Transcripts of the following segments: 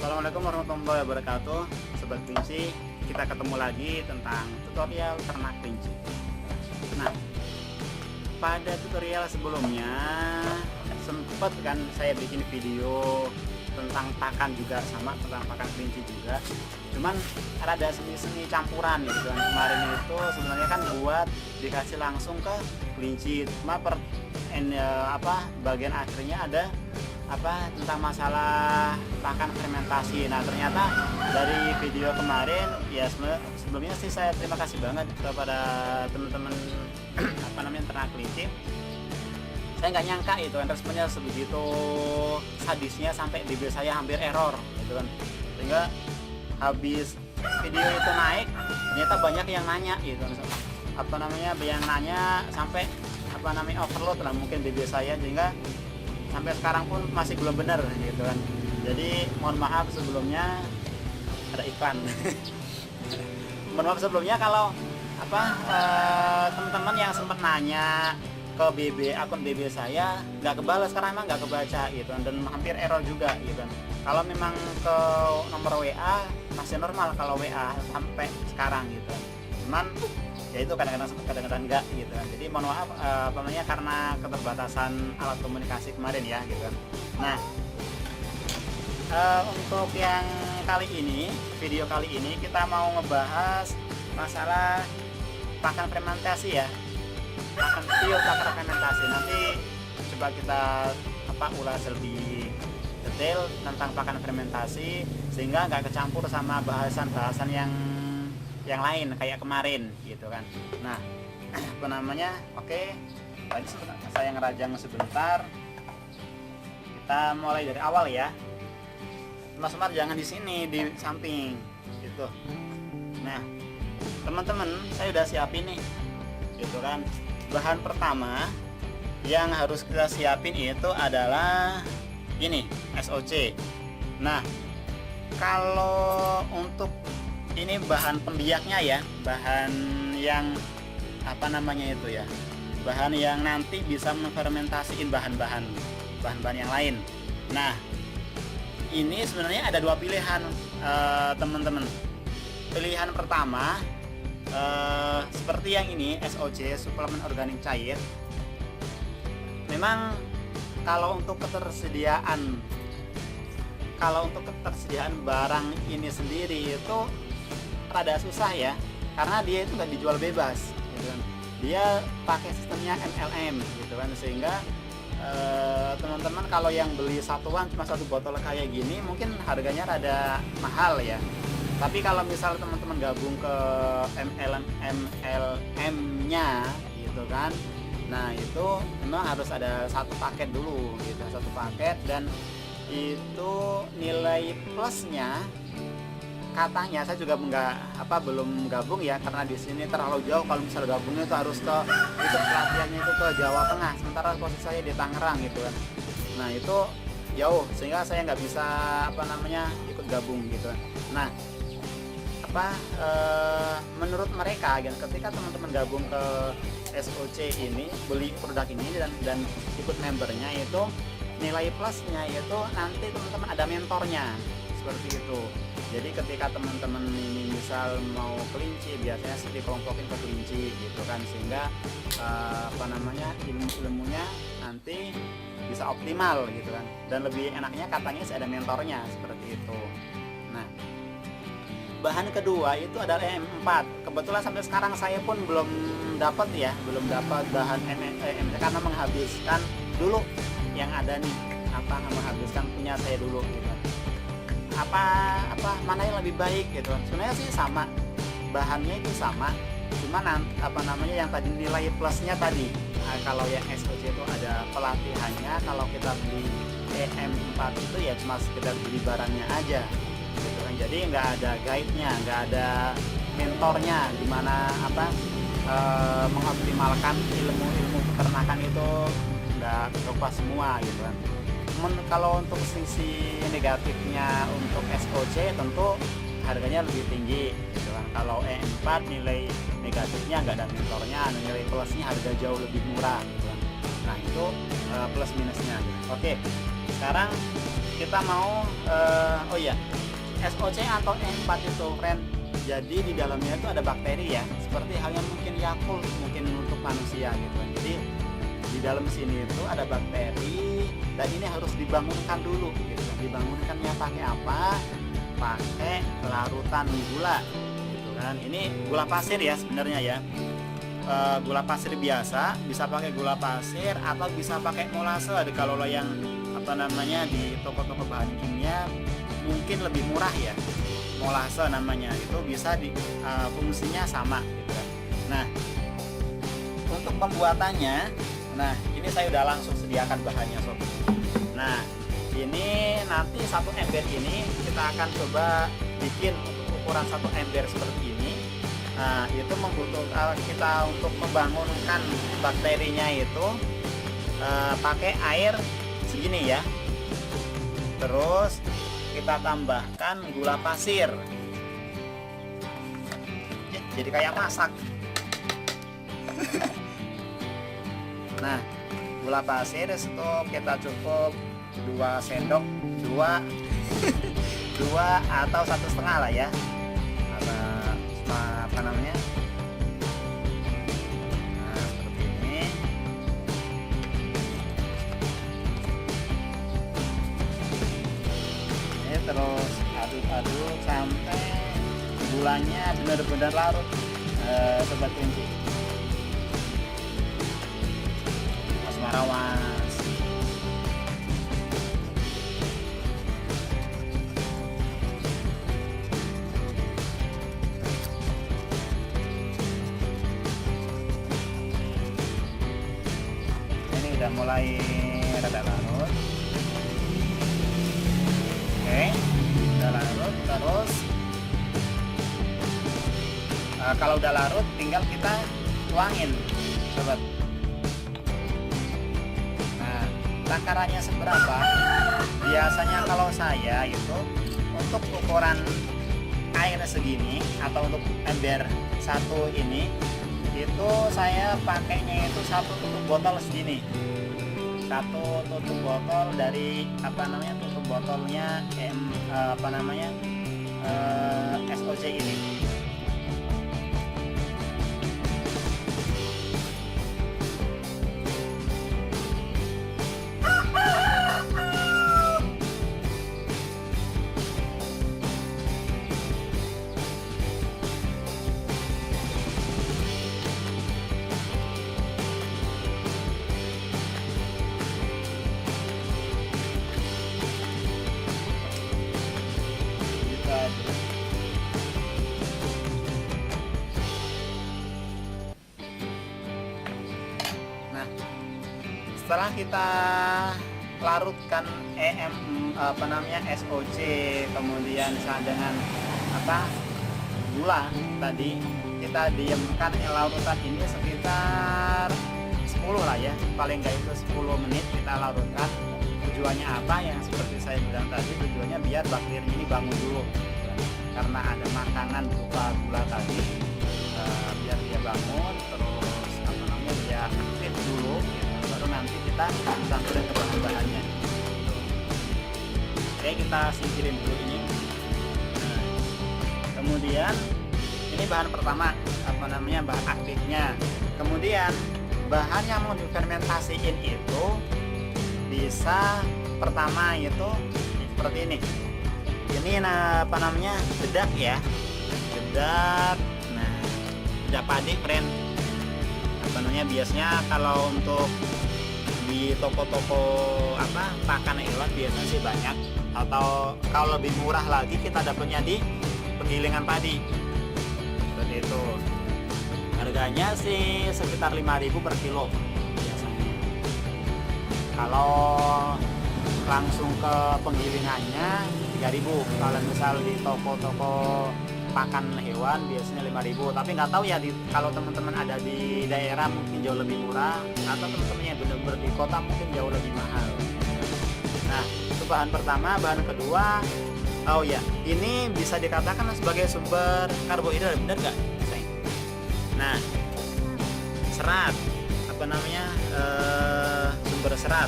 Assalamualaikum warahmatullahi wabarakatuh. Sobat kelinci, kita ketemu lagi tentang tutorial ternak kelinci. Nah, pada tutorial sebelumnya sempat kan saya bikin video tentang pakan juga, sama tentang pakan kelinci juga. Cuman ada semi-semi campuran gitu kan. Kemarin itu sebenarnya kan buat dikasih langsung ke kelinci. Cuma bagian akhirnya ada tentang masalah pakan fermentasi. Nah, ternyata dari video kemarin ya sebelumnya sih saya terima kasih banget kepada teman-teman ternak kelinci. Saya nggak nyangka itu kan responnya sebegitu sadisnya sampai DB saya hampir error gitu kan. Sehingga habis video itu naik ternyata banyak yang nanya gitu yang nanya sampai overload lah mungkin DB saya, sehingga sampai sekarang pun masih belum benar gitu kan. Jadi mohon maaf sebelumnya, ada iklan. Mohon maaf sebelumnya kalau teman-teman yang sempat nanya ke akun BB saya nggak kebalas karena emang nggak kebaca gitu kan, dan hampir error juga gitu kan. Kalau memang ke nomor WA masih normal kalau WA sampai sekarang gitu. Cuman ya itu kadang-kadang enggak gitu kan. Jadi mohon maaf karena keterbatasan alat komunikasi kemarin ya gitu kan. Nah, untuk yang video kali ini kita mau ngebahas masalah pakan fermentasi ya. Pakan fermentasi. Nanti coba kita ulas lebih detail tentang pakan fermentasi sehingga nggak kecampur sama bahasan-bahasan yang lain kayak kemarin gitu kan. Nah, oke, tadi saya ngerajang sebentar. Kita mulai dari awal ya. Mas Umar jangan di sini, di samping gitu. Nah, teman-teman, saya udah siapin nih gitu kan. Bahan pertama yang harus kita siapin itu adalah ini, SOC. Nah, kalau untuk ini bahan pembiaknya ya, bahan yang bahan yang nanti bisa menfermentasiin bahan-bahan yang lain. Nah, ini sebenarnya ada dua pilihan teman-teman. Pilihan pertama seperti yang ini, SOC, suplemen organik cair. Memang kalau untuk ketersediaan barang ini sendiri itu rada susah ya, karena dia itu nggak dijual bebas gitu kan. Dia pakai sistemnya MLM gitu kan, sehingga teman-teman kalau yang beli satuan cuma satu botol kayak gini mungkin harganya rada mahal ya. Tapi kalau misal teman-teman gabung ke MLM-nya gitu kan, nah itu memang harus ada satu paket dulu gitu, satu paket, dan itu nilai plusnya katanya, saya juga belum gabung ya, karena di sini terlalu jauh. Kalau misalnya gabungnya itu harus ikut pelatihannya itu ke Jawa Tengah, sementara posisi saya di Tangerang gitu kan. Nah itu jauh sehingga saya nggak bisa ikut gabung gitu kan. Nah menurut mereka ketika teman-teman gabung ke SOC ini, beli produk ini dan ikut membernya, itu nilai plusnya itu nanti teman-teman ada mentornya seperti itu. Jadi ketika teman-teman ini misal mau kelinci, biasanya sih dikelompokin ke kelinci gitu kan, sehingga ilmunya nanti bisa optimal gitu kan, dan lebih enaknya katanya sih ada mentornya seperti itu. Nah, bahan kedua itu adalah M4. Kebetulan sampai sekarang saya pun belum dapat bahan M4 karena menghabiskan dulu yang ada nih, menghabiskan punya saya dulu gitu. Mana yang lebih baik gitu. Sebenarnya sih sama, bahannya itu sama, cuma yang tadi nilai plusnya tadi. Nah, kalau yang SOC itu ada pelatihannya, kalau kita beli M4 itu ya cuma sekedar beli barangnya aja gitu kan. Jadi nggak ada guide-nya, nggak ada mentornya gimana mengoptimalkan ilmu peternakan itu, nggak kelupas semua gitu kan. Kalau untuk sisi negatifnya untuk SOC tentu harganya lebih tinggi gitu kan. Kalau E4 nilai negatifnya nggak ada mentornya, nilai plusnya harga jauh lebih murah gitu kan. Nah itu plus minusnya. Oke, sekarang kita mau oh ya, SOC atau E4 itu friend, jadi di dalamnya itu ada bakteri ya, seperti halnya mungkin Yakult mungkin untuk manusia gitu. Jadi di dalam sini itu ada bakteri dan ini harus dibangunkan dulu gitu. Dibangunkannya pakai apa? Pakai larutan gula gitu kan. Ini gula pasir ya sebenarnya ya. Gula pasir biasa, bisa pakai gula pasir atau bisa pakai molase. Kalau lo yang apa namanya di toko-toko bahan kimia mungkin lebih murah ya, molase namanya, itu bisa di fungsinya sama gitu kan. Nah, untuk pembuatannya, nah ini saya udah langsung sediakan bahannya sob. Nah ini nanti satu ember ini kita akan coba bikin untuk ukuran satu ember seperti ini. Nah itu membutuhkan kita untuk membangunkan bakterinya itu pakai air segini ya. Terus kita tambahkan gula pasir. Jadi kayak masak. Nah gula pasir itu kita cukup 2 sendok, 2 atau 1,5 lah ya. Apa namanya, nah seperti ini. Ini terus aduk-aduk sampai gulanya benar-benar larut, sobat kelinci. Asmarawas. Udah mulai rada larut. Oke, udah larut. Terus kalau udah larut tinggal kita tuangin sobat. Nah takarannya seberapa? Biasanya kalau saya itu untuk ukuran air segini atau untuk ember satu ini itu saya pakainya itu 1 tutup botol segini, 1 tutup botol dari apa namanya, tutup botolnya apa namanya SOC ini. Nah, setelah kita larutkan apa namanya SOC, kemudian dengan apa gula tadi, kita diamkan larutan ini sekitar 10 lah ya, paling nggak itu 10 menit kita larutkan. Tujuannya apa? Yang seperti saya bilang tadi, tujuannya biar bakteri ini bangun dulu karena ada makanan berupa gula tadi, biar dia bangun, terus apa namanya dia aktif dulu gitu. Baru nanti kita campurin ke bahan-bahannya. Oke, kita singkirin dulu ini. Nah, kemudian ini bahan pertama, apa namanya, bahan aktifnya. Kemudian bahan yang mau difermentasiin itu bisa pertama itu seperti ini. Ini apa namanya, dedak ya, dedak. Nah, dedak padi friend. Apa namanya, biasanya kalau untuk di toko-toko apa pakan hewan biasanya sih banyak, atau kalau lebih murah lagi kita dapatnya di penggilingan padi seperti itu. Harganya sih sekitar 5.000 per kilo biasanya. Kalau langsung ke penggilingannya 3.000. Kalau misal di toko-toko pakan hewan biasanya 5.000. Tapi nggak tahu ya, kalau teman-teman ada di daerah mungkin jauh lebih murah, atau teman-teman yang benar-benar di kota mungkin jauh lebih mahal. Nah, itu bahan pertama. Bahan kedua, oh ya, ini bisa dikatakan sebagai sumber karbohidrat, benar nggak? Nah, serat, apa namanya, sumber serat.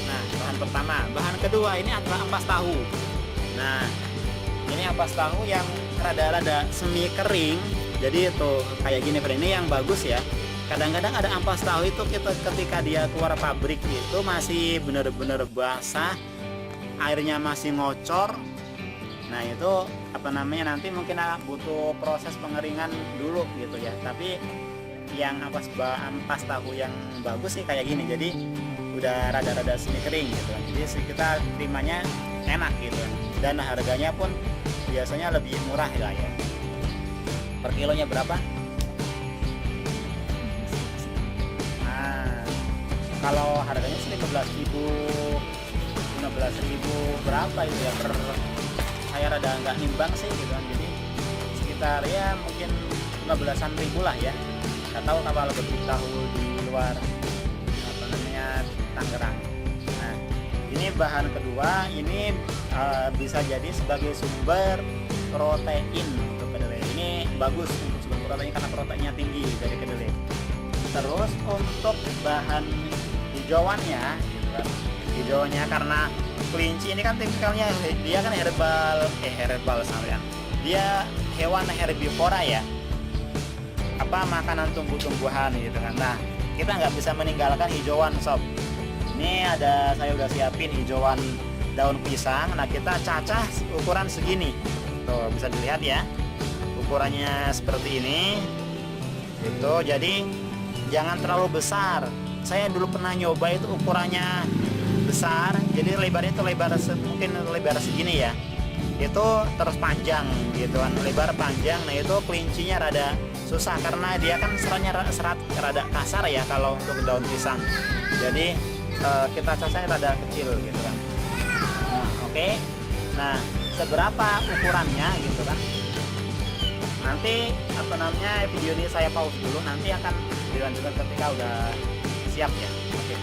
Nah, bahan pertama. Bahan kedua ini adalah ampas tahu. Nah, ini ampas tahu yang rada-rada semi kering. Jadi itu kayak gini, ini yang bagus ya. Kadang-kadang ada ampas tahu itu ketika dia keluar pabrik itu masih bener-bener basah, airnya masih ngocor. Nah itu apa namanya, nanti mungkin butuh proses pengeringan dulu gitu ya. Tapi yang ampas tahu yang bagus sih kayak gini, jadi udah rada-rada semi kering gitu. Jadi kita terimanya enak gitu. Dan harganya pun biasanya lebih murah ya. Per kilonya berapa? Kalau harganya sih 15.000 berapa itu ya, per saya rada nggak nimbang sih gitu kan. Jadi sekitar ya mungkin 15-an ribu lah ya. Nggak tahu kalau beli tahu di luar apa namanya Tangerang. Nah ini bahan kedua, ini bisa jadi sebagai sumber protein untuk kedelai. Ini bagus untuk sumber protein karena proteinnya tinggi dari kedelai. Terus untuk bahan hijauannya gitu kan. Hijauannya karena kelinci ini kan tipikalnya dia kan herbal sampean. Dia hewan herbivora ya. Apa makanan tumbuh-tumbuhan gitu kan. Nah, kita nggak bisa meninggalkan hijauan sob. Ini saya udah siapin hijauan daun pisang. Nah, kita cacah ukuran segini. Tuh, bisa dilihat ya. Ukurannya seperti ini. Gitu. Jadi jangan terlalu besar. Saya dulu pernah nyoba itu ukurannya besar, jadi lebarnya itu mungkin lebar segini ya. Itu terus panjang gitu kan, lebar panjang. Nah itu kelincinya rada susah karena dia kan serat rada kasar ya kalau untuk daun pisang. Jadi kita cacahnya rada kecil gitu kan. Nah, oke. Nah seberapa ukurannya gitu kan? Nanti apa namanya video ini saya pause dulu, nanti akan dilanjutkan ketika udah siap ya. Oke.